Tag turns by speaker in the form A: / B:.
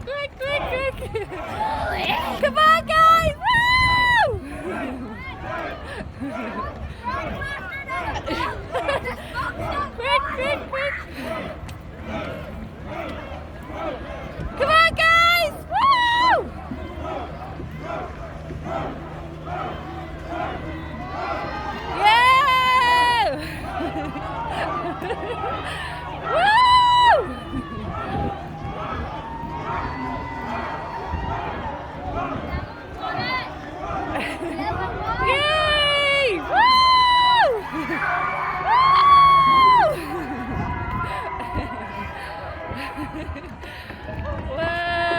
A: Quick, quick, quick. Come on, guys. Woo! Quick, quick, quick. Come on, guys. Woo! Yeah! Woo! Yay! Woo! Woo! Wow!